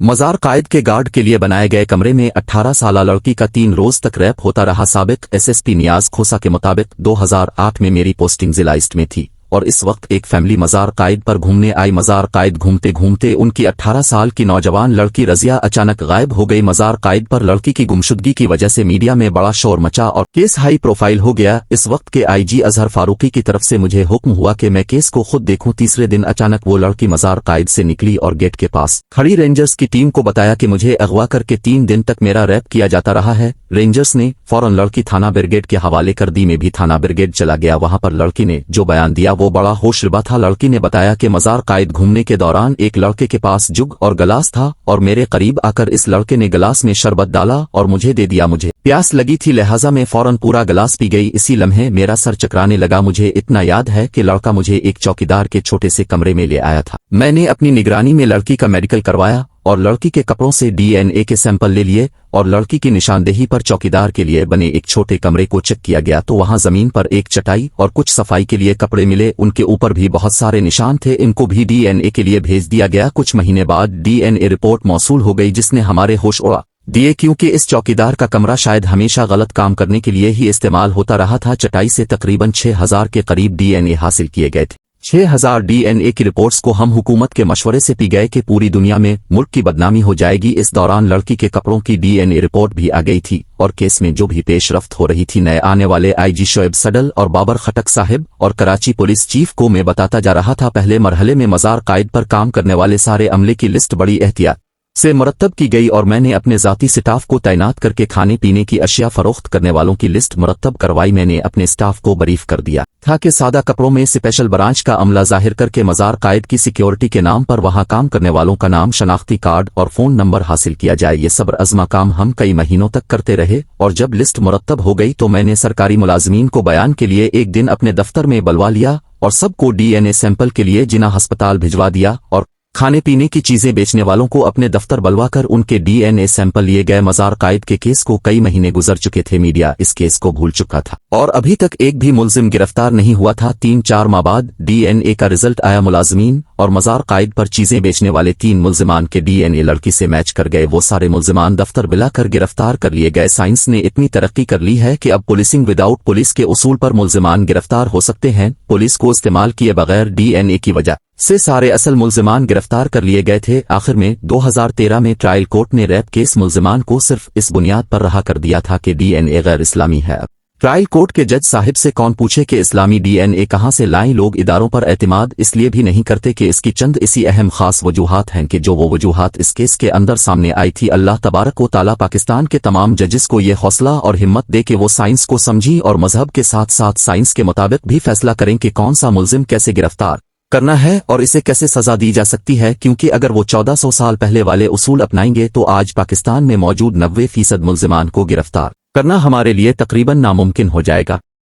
मज़ार कायद के गार्ड के लिए बनाए गए कमरे में 18 साला लड़की का 3 रोज तक रैप होता रहा। साबिक एसएसपी नियाज खोसा के मुताबिक 2008 में मेरी पोस्टिंग जिला ईस्ट में थी और इस वक्त एक फैमिली मज़ार कायद पर घूमने आई। मज़ार कायद घूमते घूमते उनकी 18 साल की नौजवान लड़की रजिया अचानक गायब हो गई। मज़ार कायद पर लड़की की गुमशुदगी की वजह से मीडिया में बड़ा शोर मचा और केस हाई प्रोफाइल हो गया। इस वक्त के आईजी अजहर फारूकी की तरफ से मुझे हुक्म हुआ कि मैं केस को खुद देखूं। तीसरे दिन अचानक वो लड़की मज़ार कायद से निकली और गेट के पास खड़ी रेंजर्स की टीम को बताया कि मुझे अगवा करके 3 दिन तक मेरा रैप किया जाता रहा है। रेंजर्स ने फौरन लड़की थाना ब्रिगेड के हवाले कर दी। मैं भी थाना ब्रिगेड चला गया। वहां पर लड़की ने जो बयान दिया वो बड़ा होशरुबा था। लड़की ने बताया कि मज़ार कायद घूमने के दौरान एक लड़के के पास जुग और गिलास था और मेरे करीब आकर इस लड़के ने गिलास में शरबत डाला और मुझे दे दिया। मुझे प्यास लगी थी लिहाजा मैं फौरन पूरा गिलास पी गई। इसी लम्हे मेरा सर चकराने लगा। मुझे इतना याद है कि लड़का मुझे एक चौकीदार के छोटे से कमरे में ले आया था। मैंने अपनी निगरानी में लड़की का मेडिकल करवाया और लड़की के कपड़ों से डीएनए के सैंपल ले लिए और लड़की की निशानदेही पर चौकीदार के लिए बने एक छोटे कमरे को चेक किया गया तो वहां जमीन पर एक चटाई और कुछ सफाई के लिए कपड़े मिले। उनके ऊपर भी बहुत सारे निशान थे। इनको भी डीएनए के लिए भेज दिया गया। कुछ महीने बाद डीएनए रिपोर्ट मौसूल हो गई जिसने हमारे होश उड़ा दिए क्योंकि इस चौकीदार का कमरा शायद हमेशा गलत काम करने के लिए ही इस्तेमाल होता रहा था। चटाई से तकरीबन 6000 के करीब डीएनए हासिल किए गए थे। 6000 डीएनए की रिपोर्ट्स को हम हुकूमत के मशवरे से पी गए कि पूरी दुनिया में मुल्क की बदनामी हो जाएगी। इस दौरान लड़की के कपड़ों की डीएनए रिपोर्ट भी आ गई थी और केस में जो भी पेशरफ्त हो रही थी नए आने वाले आईजी शोएब सडल और बाबर खटक साहिब और कराची पुलिस चीफ को मैं बताता जा रहा था। पहले मरहले में मज़ार कायद पर काम करने वाले सारे अमले की लिस्ट बड़ी एहतियात से मुरतब की गई और मैंने अपने जाती स्टाफ को तैनात करके खाने पीने की अशिया फरोख्त करने वालों की लिस्ट मुरतब करवाई। मैंने अपने स्टाफ को बरीफ कर दिया था कि सादा कपड़ों में स्पेशल ब्रांच का अमला जाहिर करके मज़ार कायद की सिक्योरिटी के नाम पर वहां काम करने वालों का नाम, शनाख्ती कार्ड और फोन नंबर हासिल किया जाए। ये सब्र अज़मा काम हम कई महीनों तक करते रहे और जब लिस्ट मुरतब हो गई तो मैंने सरकारी मुलाजमीन को बयान के लिए एक दिन अपने दफ्तर में बुलवा लिया और सबको डीएनए सैंपल के लिए जिना अस्पताल भिजवा दिया और खाने पीने की चीजें बेचने वालों को अपने दफ्तर बुलवाकर उनके डीएनए सैंपल लिए गए। मज़ार कायद के केस को कई महीने गुजर चुके थे। मीडिया इस केस को भूल चुका था और अभी तक एक भी मुलजिम गिरफ्तार नहीं हुआ था। 3-4 माह बाद डीएनए का रिजल्ट आया। मुलाजमीन और मज़ार कायद पर चीजें बेचने वाले 3 मुलजिमान के डीएनए लड़की से मैच कर गए। वो सारे मुलजिमान दफ्तर बुलाकर गिरफ्तार कर लिए गए। साइंस ने इतनी तरक्की कर ली है कि अब पुलिसिंग विदाउट पुलिस के उसूल पर मुलजिमान गिरफ्तार हो सकते हैं। पुलिस को इस्तेमाल किए बगैर डीएनए की वजह से सारे असल मुलजिमान गिरफ्तार कर लिए गए थे। आखिर में 2013 में ट्रायल कोर्ट ने रैप केस मुलजिमान को सिर्फ इस बुनियाद पर रहा कर दिया था कि डीएनए गैर इस्लामी है। ट्रायल कोर्ट के जज साहिब से कौन पूछे कि इस्लामी डीएनए कहां से लाएं। लोग इदारों पर एतमाद इसलिए भी नहीं करते कि इसकी चंद इसी अहम खास वजूहात हैं कि जो वो वजूहात इस केस के अंदर सामने आई थी। अल्लाह तबारक व तआला पाकिस्तान के तमाम जजेस को ये हौसला और हिम्मत दे कि वो साइंस को समझी और मजहब के साथ साथ साइंस के मुताबिक भी फैसला करें कि कौन सा मुलजिम कैसे गिरफ्तार करना है और इसे कैसे सजा दी जा सकती है। क्योंकि अगर वो 1400 साल पहले वाले उसूल अपनाएंगे तो आज पाकिस्तान में मौजूद 90% मुलजिमान को गिरफ्तार करना हमारे लिए तकरीबन नामुमकिन हो जाएगा।